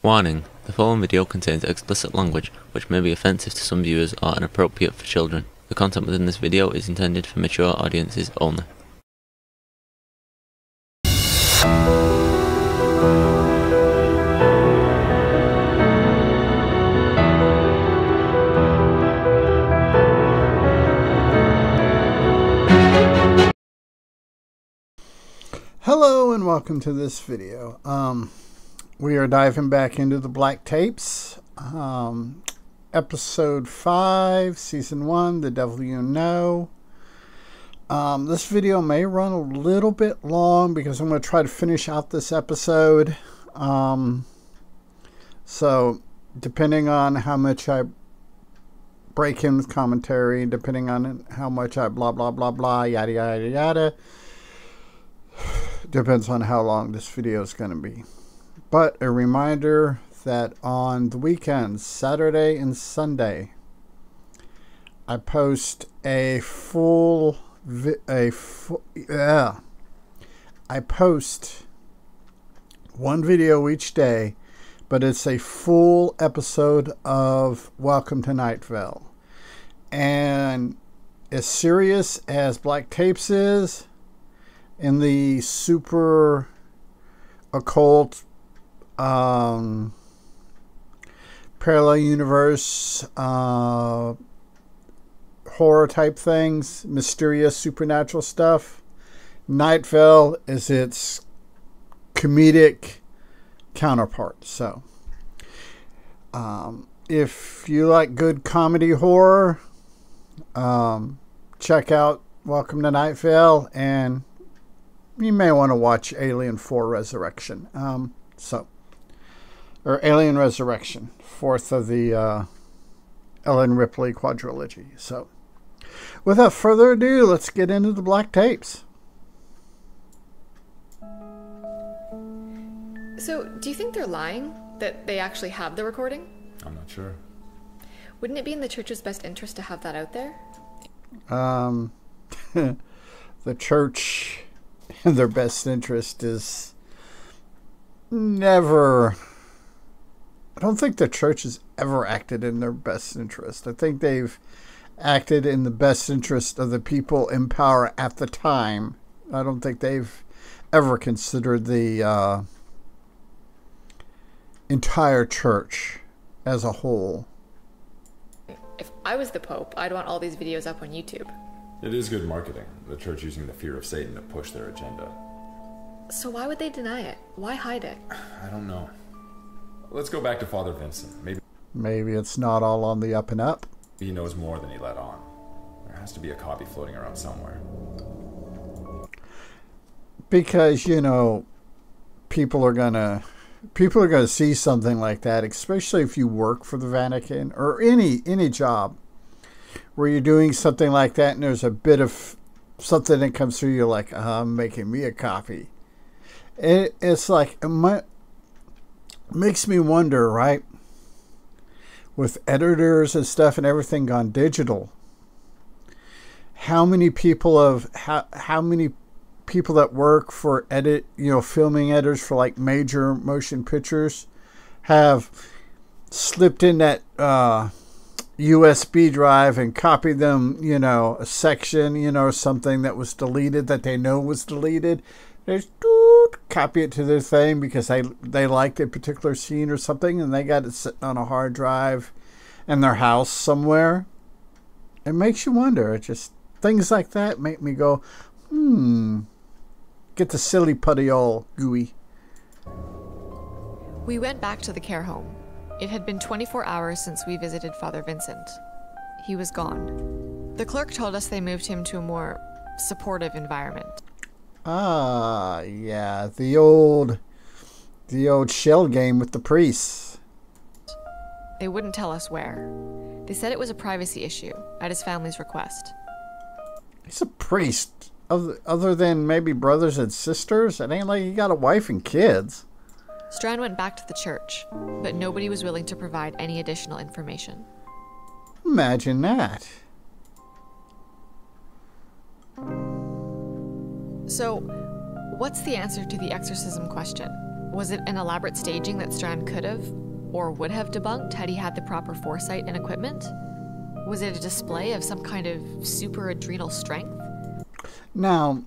Warning: the following video contains explicit language which may be offensive to some viewers or inappropriate for children. The content within this video is intended for mature audiences only. Hello and welcome to this video. We are diving back into the Black Tapes, episode 5, season 1, The Devil You Know. This video may run a little bit long because I'm going to try to finish out this episode. So depending on how much I break in with commentary, depending on how much I blah blah blah blah yada yada yada, depends on how long this video is going to be. But a reminder that on the weekends, Saturday and Sunday, I post I post one video each day, but it's a full episode of Welcome to Night Vale. And as serious as Black Tapes is, in the super occult, parallel universe, horror type things, mysterious supernatural stuff, Night Vale is its comedic counterpart. So if you like good comedy horror, check out Welcome to Night Vale, and you may want to watch Alien 4 Resurrection. Or Alien Resurrection, fourth of the Ellen Ripley quadrilogy. So, without further ado, let's get into the Black Tapes. So, do you think they're lying? That they actually have the recording? I'm not sure. Wouldn't it be in the church's best interest to have that out there? The church in their best interest is never... I don't think the church has ever acted in their best interest. I think they've acted in the best interest of the people in power at the time. I don't think they've ever considered the entire church as a whole. If I was the Pope, I'd want all these videos up on YouTube. It is good marketing, the church using the fear of Satan to push their agenda. So why would they deny it? Why hide it? I don't know. Let's go back to Father Vincent. Maybe it's not all on the up and up. He knows more than he let on. There has to be a copy floating around somewhere. Because, you know, people are gonna see something like that, especially if you work for the Vatican or any job where you're doing something like that, and there's a bit of something that comes through, you're like, I'm making me a copy. It's like, makes me wonder, right? With editors and stuff and everything gone digital, how many people that work for filming editors for like major motion pictures have slipped in that USB drive and copied them, a section, or something that was deleted that they know was deleted. They just copy it to their thing because they liked a particular scene or something, and they got it sitting on a hard drive in their house somewhere. It makes you wonder. It just, things like that make me go, get the silly putty all gooey. We went back to the care home. It had been 24 hours since we visited Father Vincent. He was gone. The clerk told us they moved him to a more supportive environment. Ah, yeah, the old shell game with the priests. They wouldn't tell us where. They said it was a privacy issue, at his family's request. He's a priest. Other than maybe brothers and sisters, it ain't like he got a wife and kids. Strand went back to the church, but nobody was willing to provide any additional information. Imagine that. So, what's the answer to the exorcism question? Was it an elaborate staging that Strand could have, or would have debunked had he had the proper foresight and equipment? Was it a display of some kind of super adrenal strength? Now,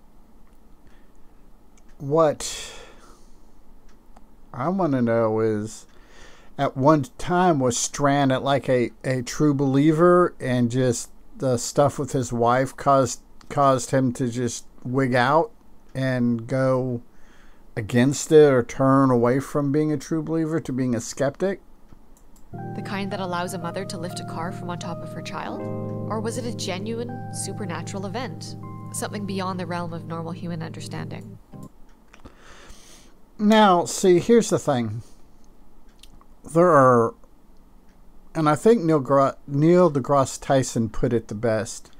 what I want to know is, at one time, was Strand like a true believer, and just the stuff with his wife caused him to just wig out and go against it, or turn away from being a true believer to being a skeptic? The kind that allows a mother to lift a car from on top of her child? Or was it a genuine supernatural event? Something beyond the realm of normal human understanding? Now, see, here's the thing. There are, and I think Neil deGrasse Tyson put it the best.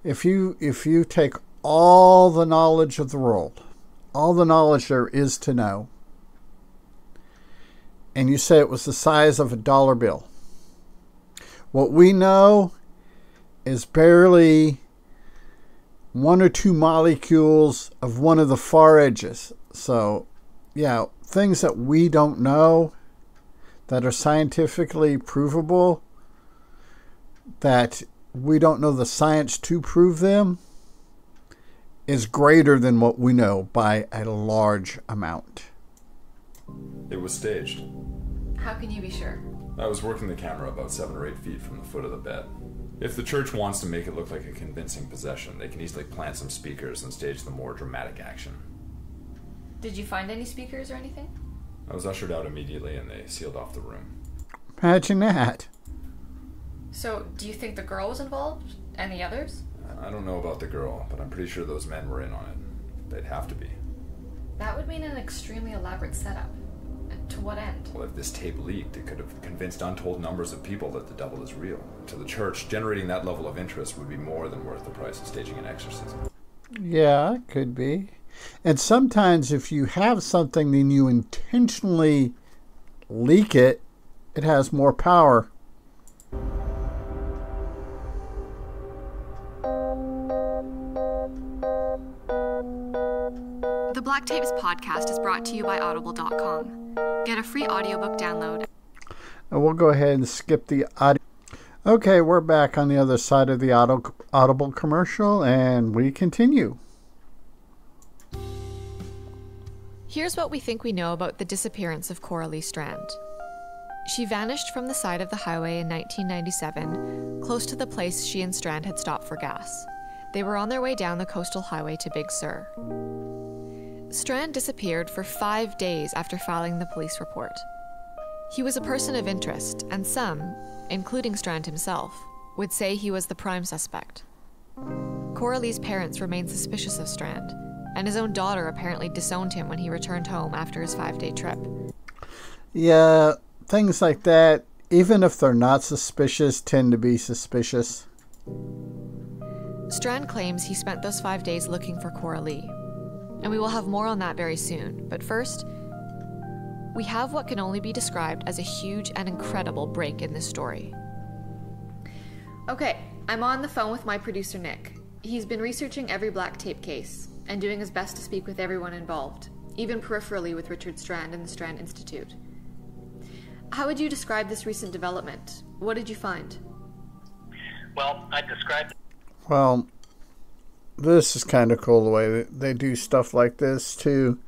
If you take all the knowledge of the world, all the knowledge there is to know, and you say it was the size of a dollar bill, what we know is barely 1 or 2 molecules of one of the far edges. So, yeah, things that we don't know, that are scientifically provable, that we don't know the science to prove them, is greater than what we know by a large amount. It was staged. How can you be sure? I was working the camera about 7 or 8 feet from the foot of the bed. If the church wants to make it look like a convincing possession, they can easily plant some speakers and stage the more dramatic action. Did you find any speakers or anything? I was ushered out immediately and they sealed off the room. Imagine that. So, do you think the girl was involved? And the others? I don't know about the girl, but I'm pretty sure those men were in on it. They'd have to be. That would mean an extremely elaborate setup. To what end? Well, if this tape leaked, it could have convinced untold numbers of people that the devil is real. To the church, generating that level of interest would be more than worth the price of staging an exorcism. Yeah, it could be. And sometimes if you have something and you intentionally leak it, it has more power. The Black Tapes podcast is brought to you by Audible.com. Get a free audiobook download. And we'll go ahead and skip the audio. Okay, we're back on the other side of the Audible commercial, and we continue. Here's what we think we know about the disappearance of Coralie Strand. She vanished from the side of the highway in 1997, close to the place she and Strand had stopped for gas. They were on their way down the coastal highway to Big Sur. Strand disappeared for 5 days after filing the police report. He was a person of interest, and some, including Strand himself, would say he was the prime suspect. Coralie's parents remained suspicious of Strand, and his own daughter apparently disowned him when he returned home after his 5-day trip. Yeah, things like that, even if they're not suspicious, tend to be suspicious. Strand claims he spent those 5 days looking for Coralie, and we will have more on that very soon. But first, we have what can only be described as a huge and incredible break in this story. Okay, I'm on the phone with my producer Nick. He's been researching every Black Tape case and doing his best to speak with everyone involved, even peripherally with Richard Strand and the Strand Institute. How would you describe this recent development? What did you find? Well, I'd describe... Well, this is kind of cool the way they do stuff like this to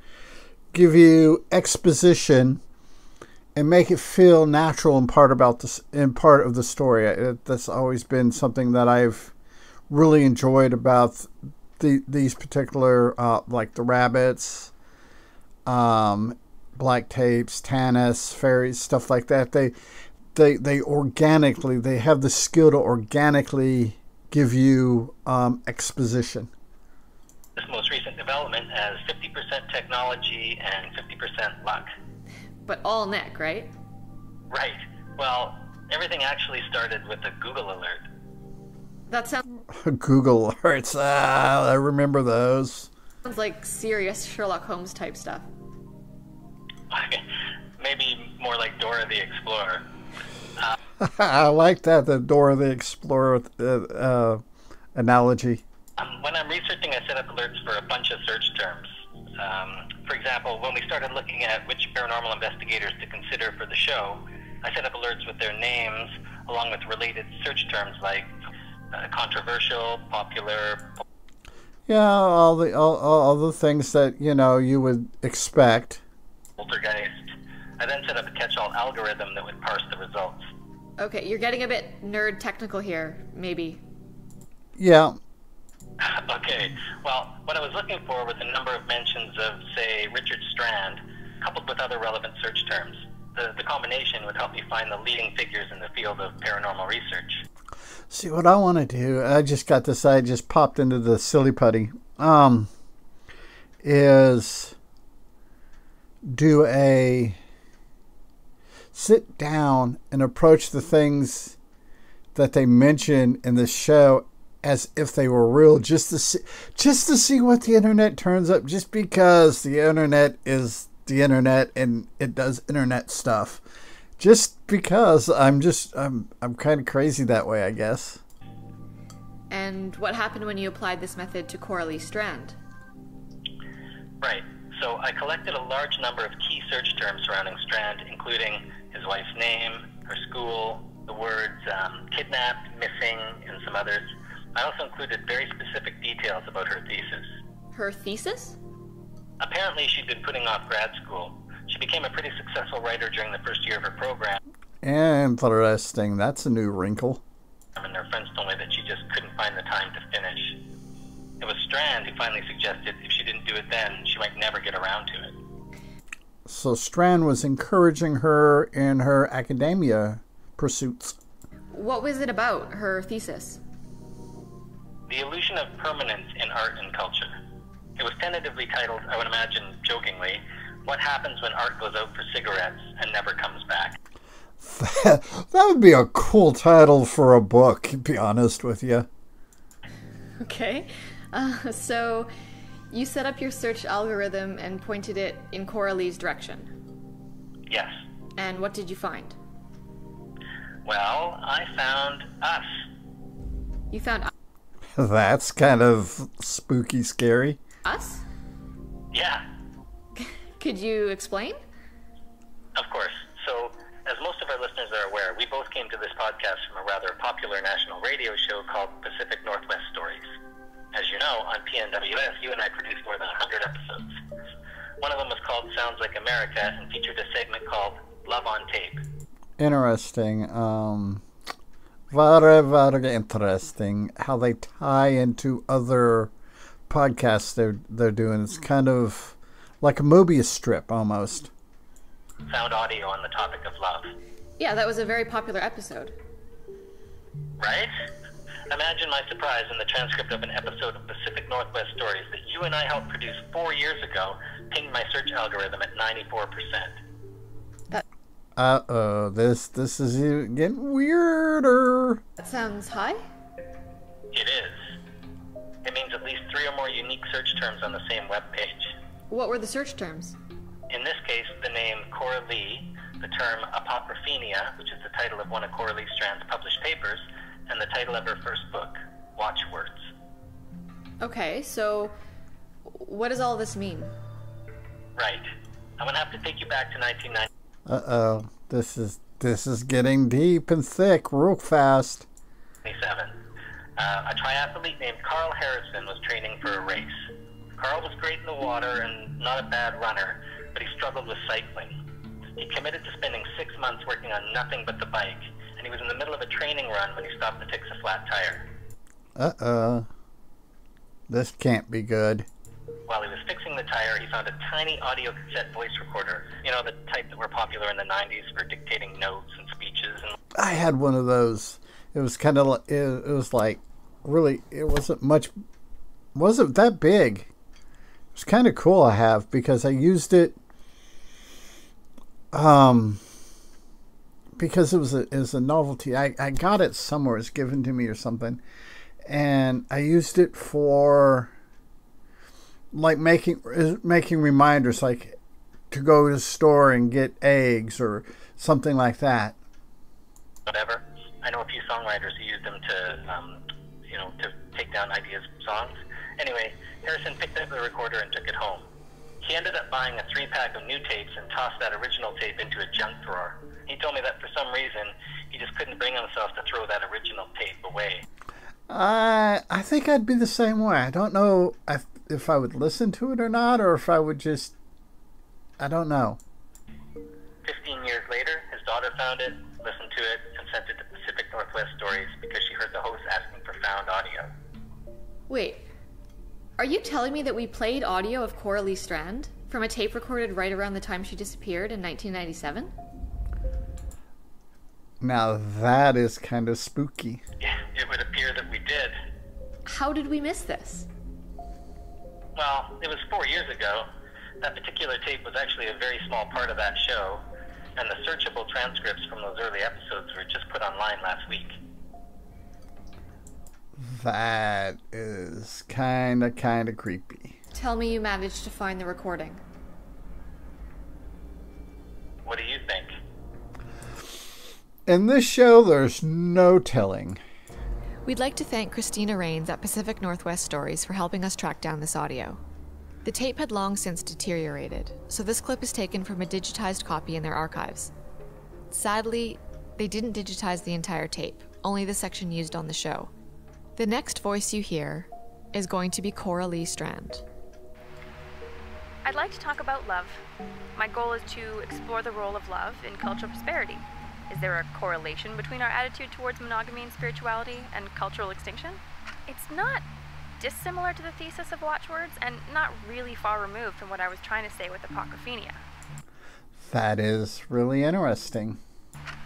give you exposition and make it feel natural and part of the story. That's always been something that I've really enjoyed about these particular, like the rabbits, Black Tapes, Tanis, fairies, stuff like that. They organically, they have the skill to organically give you exposition. This most recent development has 50% technology and 50% luck. But all Nick, right? Right. Well, everything actually started with a Google alert. That sounds Google alerts. I remember those. like serious Sherlock Holmes type stuff. Maybe more like Dora the Explorer. I like that, the Dora the Explorer analogy. When I'm researching, I set up alerts for a bunch of search terms. For example, when we started looking at which paranormal investigators to consider for the show, I set up alerts with their names along with related search terms like controversial, popular. Yeah, all the things that, you know, you would expect. Poltergeist. I then set up a catch-all algorithm that would parse the results. Okay, you're getting a bit nerd technical here, maybe. Yeah. Okay, well, what I was looking for was a number of mentions of, say, Richard Strand, coupled with other relevant search terms. The combination would help me find the leading figures in the field of paranormal research. See, what I want to do, I just got this, I just popped into the silly putty, is do a sit down and approach the things that they mention in the show as if they were real, just to see what the internet turns up, just because the internet is the internet and it does internet stuff. Just because I'm kind of crazy that way, I guess. And what happened when you applied this method to Coralie Strand? Right. So I collected a large number of key search terms surrounding Strand, including his wife's name, her school, the words kidnapped, missing, and some others. I also included very specific details about her thesis. Her thesis? Apparently she'd been putting off grad school. She became a pretty successful writer during the first year of her program. Interesting. That's a new wrinkle. And her friends told me that she just couldn't find the time to finish. It was Strand who finally suggested if she didn't do it then, she might never get around to it. So Strand was encouraging her in her academia pursuits. What was it about, her thesis? The illusion of permanence in art and culture. It was tentatively titled, I would imagine jokingly, What Happens When Art Goes Out for Cigarettes and Never Comes Back. That would be a cool title for a book, to be honest with you. Okay. So you set up your search algorithm and pointed it in Coralie's direction. Yes. And what did you find? Well, I found us. You found That's kind of spooky, scary. us? Yeah, Could you explain? of course. So, as most of our listeners are aware, we both came to this podcast from a rather popular national radio show called Pacific Northwest Stories. As you know, on PNWS, you and I produced more than 100 episodes. One of them was called Sounds Like America and featured a segment called Love on Tape. Interesting. Very, very interesting how they tie into other podcasts they're doing. It's kind of like a Mobius strip almost. Found audio on the topic of love. Yeah, that was a very popular episode. Right? Imagine my surprise when the transcript of an episode of Pacific Northwest Stories that you and I helped produce 4 years ago pinged my search algorithm at 94%. Uh-oh, this is getting weirder. That sounds high? It is. It means at least 3 or more unique search terms on the same web page. What were the search terms? In this case, the name Coralie, the term apocryphenia, which is the title of one of Coralie Strand's published papers, and the title of her first book, Watchwords. Okay, so what does all this mean? Right. I'm going to have to take you back to 1990. Uh-oh, this is getting deep and thick real fast. 1997. A triathlete named Carl Harrison was training for a race. Carl was great in the water and not a bad runner, but he struggled with cycling. He committed to spending 6 months working on nothing but the bike, and he was in the middle of a training run when he stopped to fix a flat tire. Uh-oh. This can't be good. While he was fixing the tire, he found a tiny audio cassette voice recorder. You know, the type that were popular in the 90s for dictating notes and speeches. And I had one of those. It was kind of like, it was like, really, it wasn't that big. It was kind of cool I have, because I used it, because it was a novelty. I got it somewhere. It was given to me or something. And I used it for, like, making reminders, like to go to the store and get eggs or something like that. whatever. I know a few songwriters who use them to, to take down ideas for songs. Anyway, Harrison picked up the recorder and took it home. He ended up buying a 3-pack of new tapes and tossed that original tape into a junk drawer. He told me that for some reason, he just couldn't bring himself to throw that original tape away. I think I'd be the same way. I don't know if I would listen to it or not, or if I would just... I don't know. 15 years later, his daughter found it, listened to it, and sent it to Pacific Northwest Stories because she heard the host asking for found audio. Wait, are you telling me that we played audio of Coralie Strand from a tape recorded right around the time she disappeared in 1997? Now that is kind of spooky. Yeah, it would appear that we did. How did we miss this? Well, it was 4 years ago. That particular tape was actually a very small part of that show, and the searchable transcripts from those early episodes were just put online last week. That is kind of creepy. Tell me you managed to find the recording. What do you think? In this show, there's no telling. We'd like to thank Christina Rains at Pacific Northwest Stories for helping us track down this audio. The tape had long since deteriorated, so this clip is taken from a digitized copy in their archives. Sadly, they didn't digitize the entire tape, only the section used on the show. The next voice you hear is going to be Coralie Strand. I'd like to talk about love. My goal is to explore the role of love in cultural prosperity. Is there a correlation between our attitude towards monogamy and spirituality and cultural extinction? It's not dissimilar to the thesis of watchwords and not really far removed from what I was trying to say with apocryphenia. That is really interesting.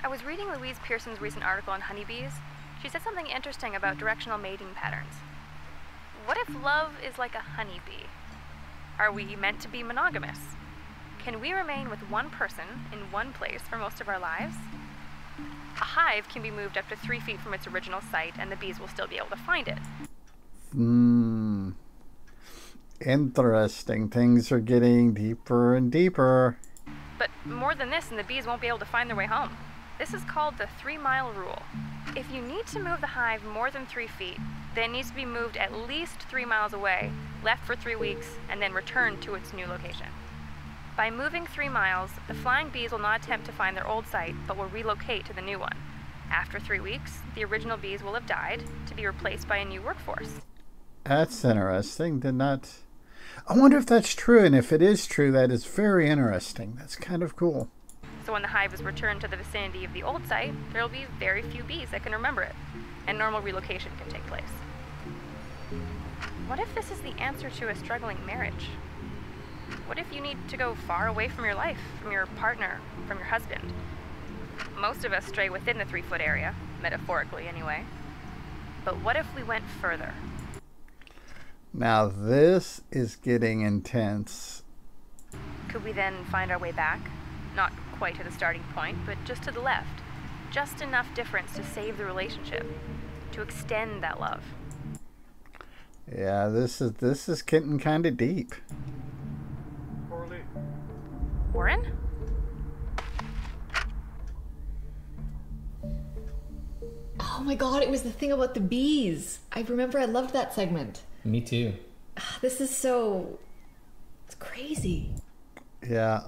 I was reading Louise Pearson's recent article on honeybees. She said something interesting about directional mating patterns. What if love is like a honeybee? Are we meant to be monogamous? Can we remain with one person in one place for most of our lives? A hive can be moved up to 3 feet from its original site and the bees will still be able to find it. Interesting. Things are getting deeper and deeper. But more than this, and the bees won't be able to find their way home. This is called the 3-mile rule. If you need to move the hive more than 3 feet, then it needs to be moved at least 3 miles away, left for 3 weeks, and then returned to its new location. By moving 3 miles, the flying bees will not attempt to find their old site, but will relocate to the new one. After 3 weeks, the original bees will have died to be replaced by a new workforce. That's interesting. I wonder if that's true, and if it is true, that is very interesting. That's kind of cool. So when the hive is returned to the vicinity of the old site, there will be very few bees that can remember it, and normal relocation can take place. What if this is the answer to a struggling marriage? What if you need to go far away from your life, from your partner, from your husband? Most of us stray within the 3-foot area, metaphorically anyway. But what if we went further? Now this is getting intense. Could we then find our way back? Not quite to the starting point, but just to the left. Just enough difference to save the relationship, to extend that love. Yeah, this is getting kind of deep. Warren? Oh my god, it was the thing about the bees. I remember I loved that segment. Me too. This is it's crazy. Yeah,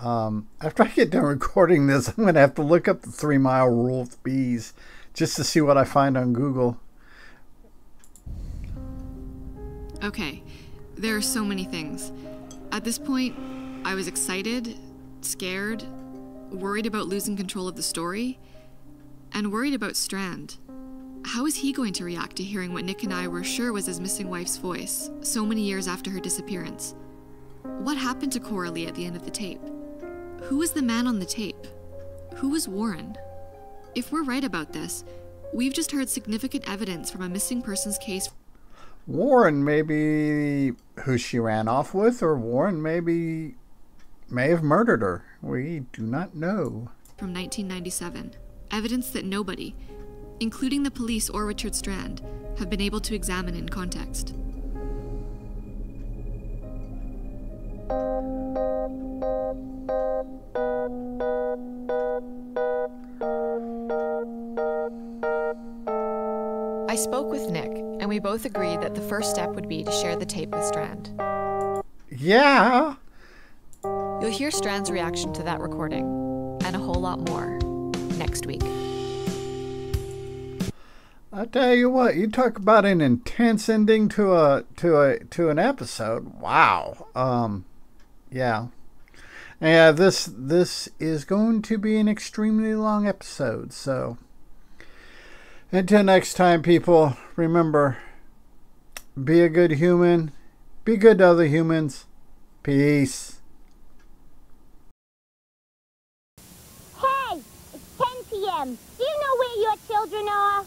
after I get done recording this, I'm going to have to look up the 3-mile rule of bees just to see what I find on Google. Okay, there are so many things. At this point, I was excited, scared, worried about losing control of the story, and worried about Strand. How is he going to react to hearing what Nick and I were sure was his missing wife's voice, so many years after her disappearance? What happened to Coralie at the end of the tape? Who was the man on the tape? Who was Warren? If we're right about this, we've just heard significant evidence from a missing persons case. Warren may be who she ran off with, or Warren may have murdered her. We do not know. From 1997. Evidence that nobody, including the police or Richard Strand, have been able to examine in context. I spoke with Nick, and we both agreed that the first step would be to share the tape with Strand. Yeah, You'll hear Strand's reaction to that recording, and a whole lot more, next week. I tell you what, you talk about an intense ending to an episode. Wow. Yeah. Yeah, this is going to be an extremely long episode. So until next time, people, remember, be a good human. Be good to other humans. Peace. Hey, it's 10 p.m. Do you know where your children are?